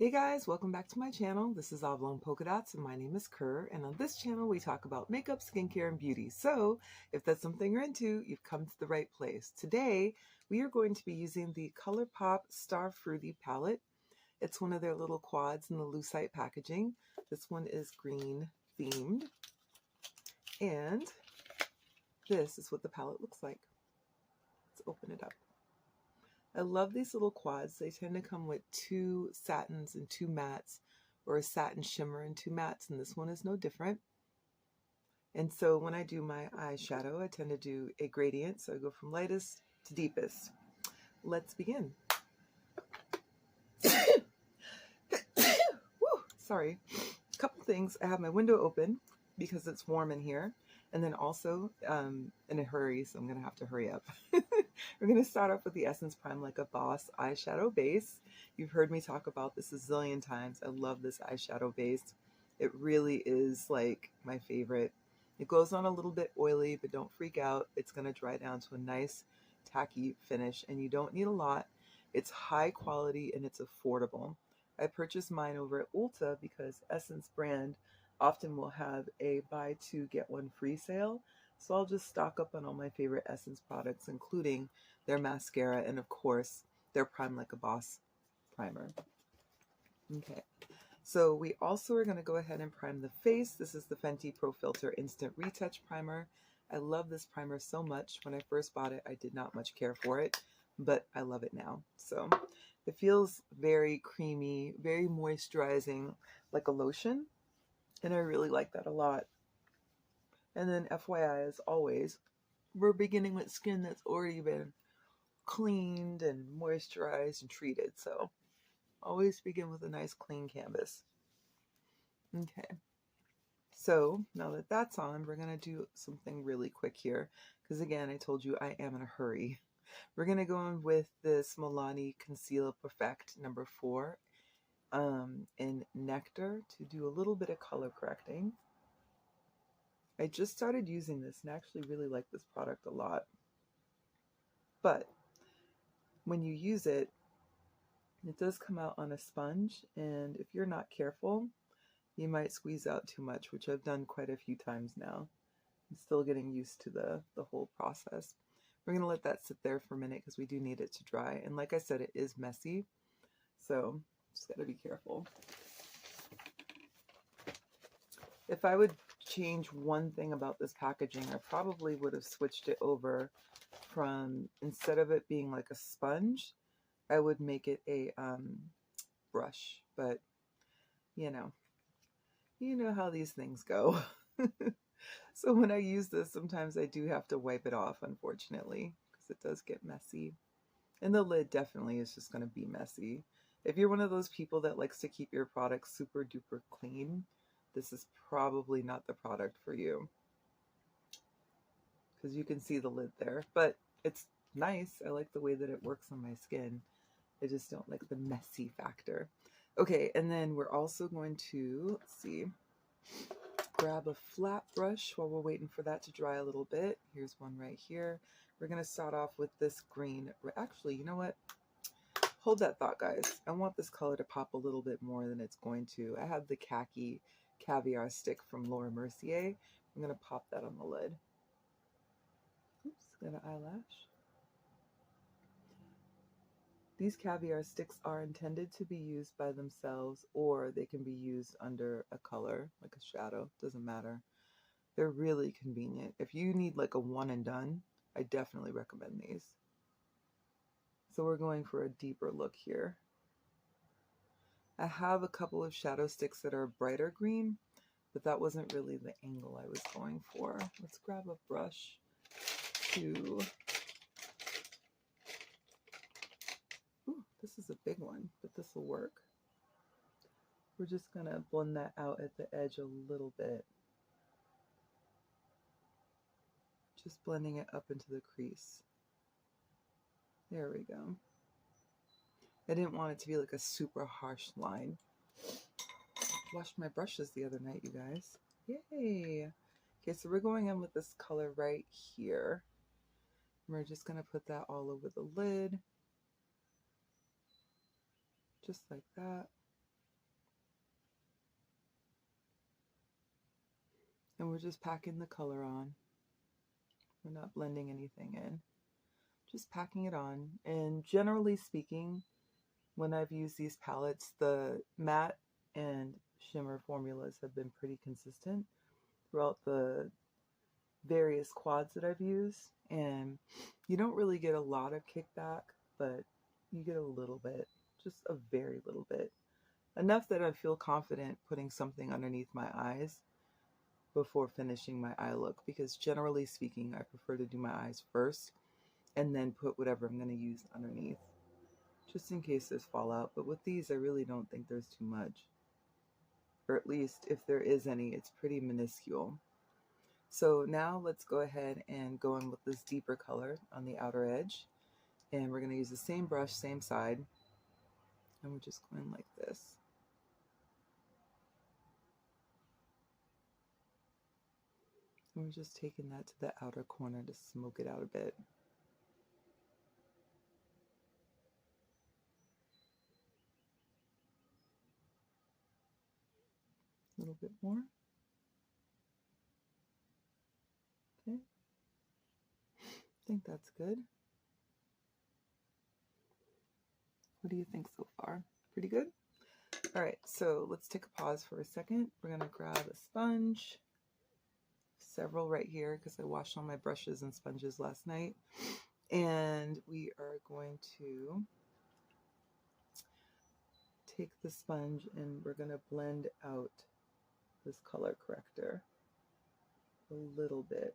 Hey guys, welcome back to my channel. This is Oblong Polka Dots and my name is Kerr, and on this channel we talk about makeup, skincare, and beauty. So if that's something you're into, you've come to the right place. Today we are going to be using the ColourPop Star Fruity palette. It's one of their little quads in the lucite packaging. This one is green themed, and this is what the palette looks like. Let's open it up. I love these little quads. They tend to come with 2 satins and 2 mattes, or a satin shimmer and 2 mattes, and this one is no different. And so when I do my eyeshadow, I tend to do a gradient, so I go from lightest to deepest. Let's begin. Woo, sorry. A couple things. I have my window open because it's warm in here. And then also in a hurry, so I'm going to have to hurry up. We're going to start off with the Essence Prime Like a Boss eyeshadow base. You've heard me talk about this a zillion times. I love this eyeshadow base. It really is like my favorite. It goes on a little bit oily, but don't freak out. It's going to dry down to a nice tacky finish, and you don't need a lot. It's high quality and it's affordable. I purchased mine over at Ulta because Essence brand often will have a buy 2 get 1 free sale. So I'll just stock up on all my favorite Essence products, including their mascara and of course their Prime Like a Boss primer. Okay, so we also are going to go ahead and prime the face. This is the Fenty Pro Filter Instant Retouch Primer. I love this primer so much. When I first bought it, I did not much care for it, but I love it now. So it feels very creamy, very moisturizing, like a lotion. And I really like that a lot. And then FYI, as always, we're beginning with skin that's already been cleaned and moisturized and treated. So always begin with a nice clean canvas. Okay. So now that that's on, we're going to do something really quick here. Because again, I told you I am in a hurry. We're going to go in with this Milani Conceal Perfect number 4 in Nectar to do a little bit of color correcting. I just started using this and actually really like this product a lot. But when you use it, it does come out on a sponge, and if you're not careful, you might squeeze out too much, which I've done quite a few times now. I'm still getting used to the whole process. We're going to let that sit there for a minute because we do need it to dry. And like I said, it is messy, so just got to be careful. If I would change one thing about this packaging, I probably would have switched it over from, instead of it being like a sponge, I would make it a brush. But you know how these things go. So when I use this, sometimes I do have to wipe it off, unfortunately, because it does get messy. And the lid definitely is just going to be messy. If you're one of those people that likes to keep your products super duper clean, this is probably not the product for you, because you can see the lid there, but it's nice. I like the way that it works on my skin. I just don't like the messy factor. Okay, and then we're also going to, let's see, grab a flat brush while we're waiting for that to dry a little bit. Here's one right here. We're going to start off with this green. Actually, you know what? Hold that thought, guys. I want this color to pop a little bit more than it's going to. I have the khaki caviar stick from Laura Mercier. I'm going to pop that on the lid. Oops, got an eyelash. These caviar sticks are intended to be used by themselves, or they can be used under a color, like a shadow. Doesn't matter. They're really convenient. If you need like a one and done, I definitely recommend these. So we're going for a deeper look here. I have a couple of shadow sticks that are brighter green, but that wasn't really the angle I was going for. Let's grab a brush to... Ooh, this is a big one, but this will work. We're just going to blend that out at the edge a little bit. Just blending it up into the crease. There we go. I didn't want it to be like a super harsh line. Washed my brushes the other night, you guys. Yay! Okay, so we're going in with this color right here. We're just going to put that all over the lid. Just like that. And we're just packing the color on. We're not blending anything in. Just packing it on. And generally speaking, when I've used these palettes, the matte and shimmer formulas have been pretty consistent throughout the various quads that I've used. And you don't really get a lot of kickback, but you get a little bit, just a very little bit. Enough that I feel confident putting something underneath my eyes before finishing my eye look, because generally speaking, I prefer to do my eyes first and then put whatever I'm going to use underneath, just in case there's fallout. But with these, I really don't think there's too much, or at least if there is any, it's pretty minuscule. So now let's go ahead and go in with this deeper color on the outer edge, and we're going to use the same brush, same side, and we're just going like this. And we're just taking that to the outer corner to smoke it out a bit. A little bit more. Okay. I think that's good. What do you think so far? Pretty good? All right, so let's take a pause for a second. We're going to grab a sponge. Several right here because I washed all my brushes and sponges last night. And we are going to take the sponge and we're going to blend out this color corrector a little bit.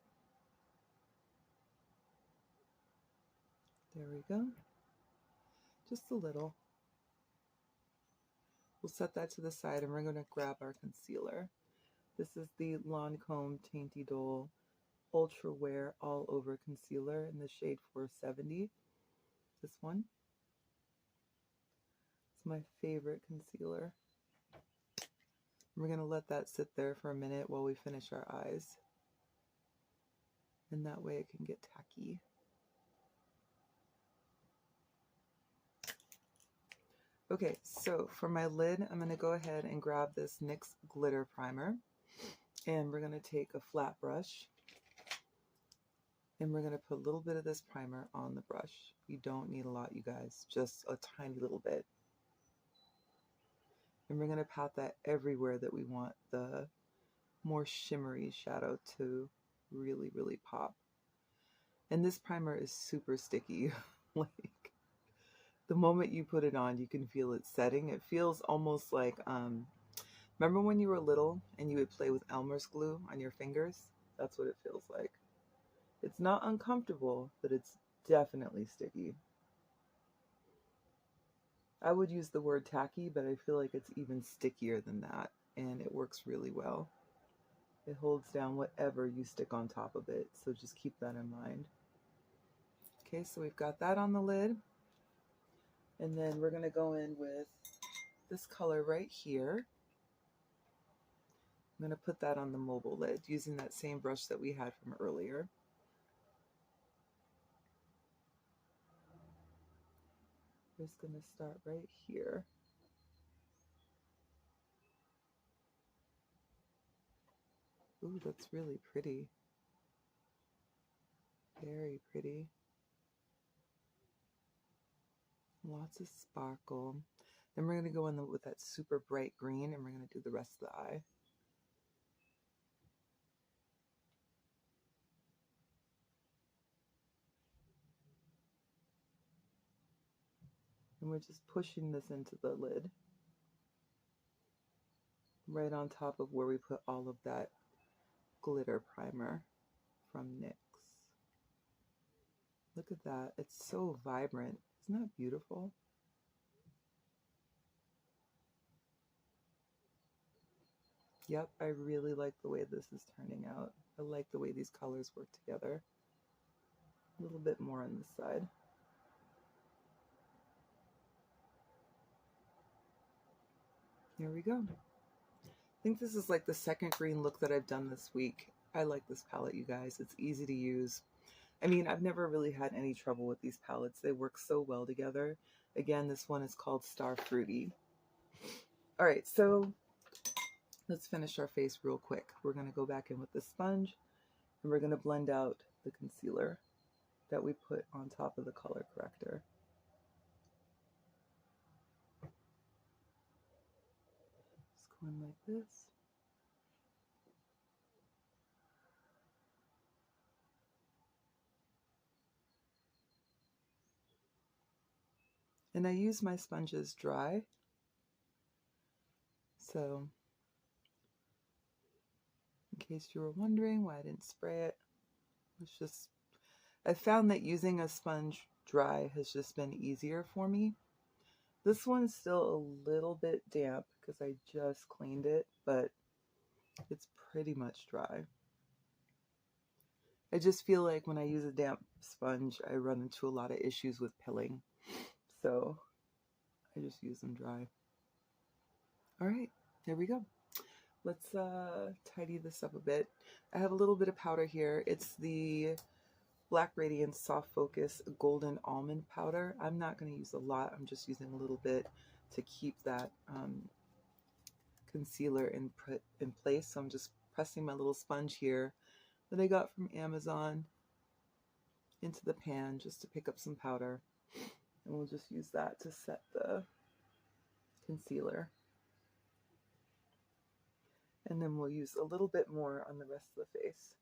There we go. Just a little. We'll set that to the side and we're going to grab our concealer. This is the Lancome Tainty Dole Ultra Wear All Over Concealer in the shade 470. This one. It's my favorite concealer. We're going to let that sit there for a minute while we finish our eyes. And that way it can get tacky. Okay, so for my lid, I'm going to go ahead and grab this NYX Glitter Primer. And we're going to take a flat brush. And we're going to put a little bit of this primer on the brush. You don't need a lot, you guys. Just a tiny little bit. And we're going to pat that everywhere that we want the more shimmery shadow to really, really pop. And this primer is super sticky. Like, the moment you put it on, you can feel it setting. It feels almost like, remember when you were little and you would play with Elmer's glue on your fingers? That's what it feels like. It's not uncomfortable, but it's definitely sticky. I would use the word tacky, but I feel like it's even stickier than that, and it works really well. It holds down whatever you stick on top of it, so just keep that in mind. Okay, so we've got that on the lid. And then we're going to go in with this color right here. I'm going to put that on the mobile lid using that same brush that we had from earlier. We're just going to start right here. Ooh, that's really pretty. Very pretty. Lots of sparkle. Then we're going to go in with that super bright green, and we're going to do the rest of the eye. And we're just pushing this into the lid. Right on top of where we put all of that glitter primer from NYX. Look at that. It's so vibrant. Isn't that beautiful? Yep, I really like the way this is turning out. I like the way these colors work together. A little bit more on this side. Here we go. I think this is like the second green look that I've done this week. I like this palette, you guys. It's easy to use. I mean, I've never really had any trouble with these palettes. They work so well together. Again, this one is called Star Fruity. All right, so Let's finish our face real quick. We're going to go back in with the sponge and we're going to blend out the concealer that we put on top of the color corrector. Just going like this. And I use my sponges dry. So, in case you were wondering why I didn't spray it, it's just, I found that using a sponge dry has just been easier for me. This one's still a little bit damp because I just cleaned it, but it's pretty much dry. I just feel like when I use a damp sponge, I run into a lot of issues with pilling. So I just use them dry. All right, there we go. Let's tidy this up a bit. I have a little bit of powder here. It's the Black Radiance Soft Focus Golden Almond Powder. I'm not going to use a lot. I'm just using a little bit to keep that concealer in place. So I'm just pressing my little sponge here that I got from Amazon into the pan just to pick up some powder. And we'll just use that to set the concealer. And then we'll use a little bit more on the rest of the face.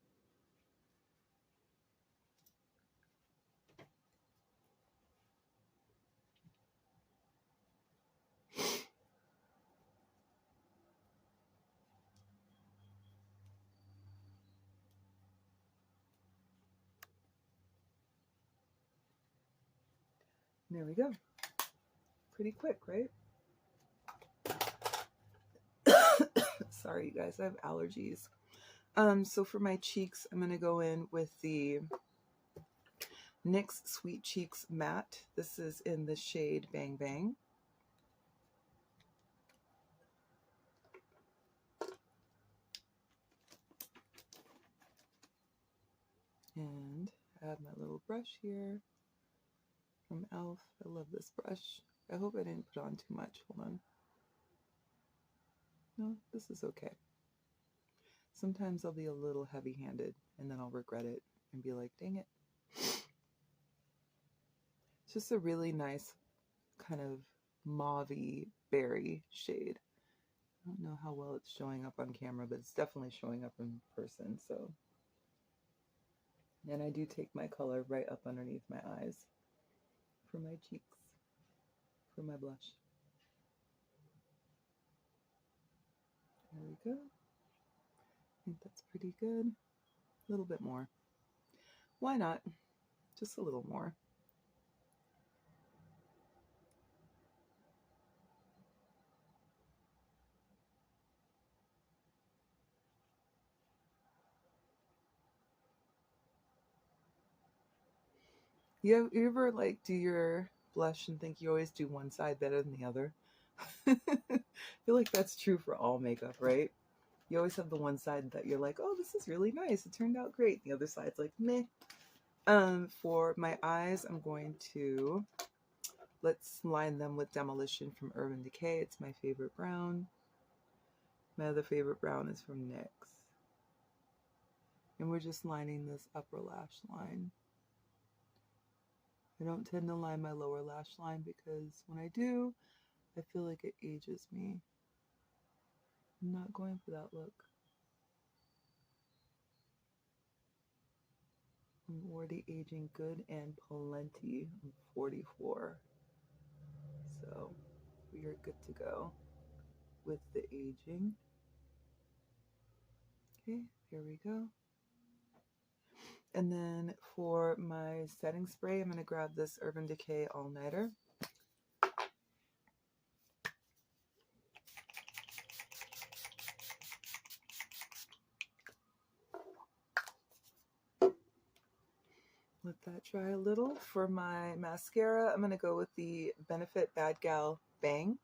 There we go. Pretty quick, right? Sorry, you guys, I have allergies. So for my cheeks, I'm going to go in with the NYX Sweet Cheeks Matte. This is in the shade Bang Bang. And I have my little brush here from e.l.f. I love this brush. I hope I didn't put on too much. Hold on. No, this is okay. Sometimes I'll be a little heavy-handed and then I'll regret it and be like, dang it. It's just a really nice kind of mauve-y berry shade. I don't know how well it's showing up on camera, but it's definitely showing up in person. So, and I do take my color right up underneath my eyes for my cheeks, for my blush. There we go. I think that's pretty good. A little bit more. Why not? Just a little more. You ever like do your blush and think you always do one side better than the other? I feel like that's true for all makeup, right? You always have the one side that you're like, oh, this is really nice. It turned out great. The other side's like, meh. For my eyes, I'm going to, let's line them with Demolition from Urban Decay. It's my favorite brown. My other favorite brown is from NYX. And we're just lining this upper lash line. I don't tend to line my lower lash line because when I do, I feel like it ages me. I'm not going for that look. I'm already aging good and plenty. I'm 44. So we are good to go with the aging. Okay, here we go. And then for my setting spray, I'm going to grab this Urban Decay All Nighter. Let that dry a little. For my mascara, I'm going to go with the Benefit Bad Gal Bang.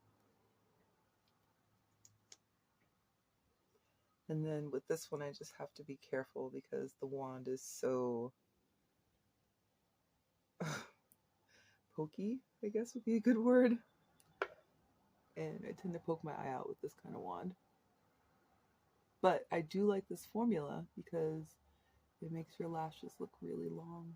And then with this one, I just have to be careful because the wand is so pokey, I guess would be a good word. And I tend to poke my eye out with this kind of wand. But I do like this formula because it makes your lashes look really long.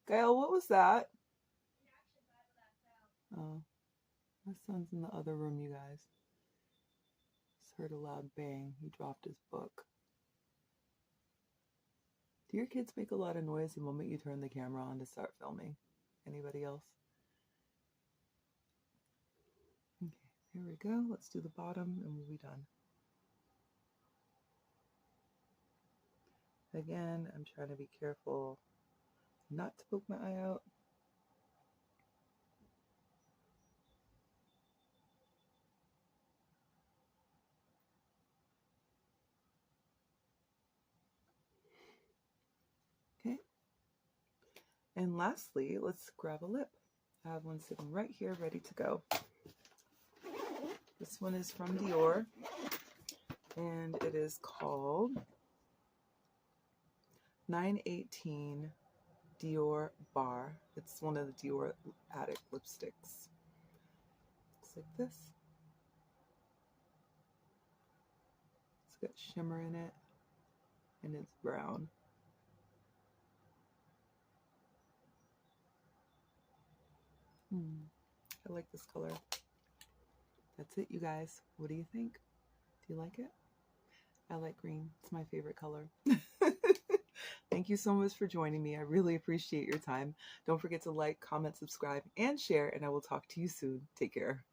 Gail, what was that? Oh, my son's in the other room, you guys. Just heard a loud bang. He dropped his book. Do your kids make a lot of noise the moment you turn the camera on to start filming? Anybody else? Okay, there we go. Let's do the bottom and we'll be done. Again, I'm trying to be careful not to poke my eye out. Okay. And lastly, let's grab a lip. I have one sitting right here ready to go. This one is from Dior, and it is called 918 Dior Bar. It's one of the Dior Addict lipsticks. Looks like this. It's got shimmer in it, and it's brown. I like this color. That's it, you guys. What do you think? Do you like it? I like green. It's my favorite color. Thank you so much for joining me. I really appreciate your time. Don't forget to like, comment, subscribe, and share, and I will talk to you soon. Take care.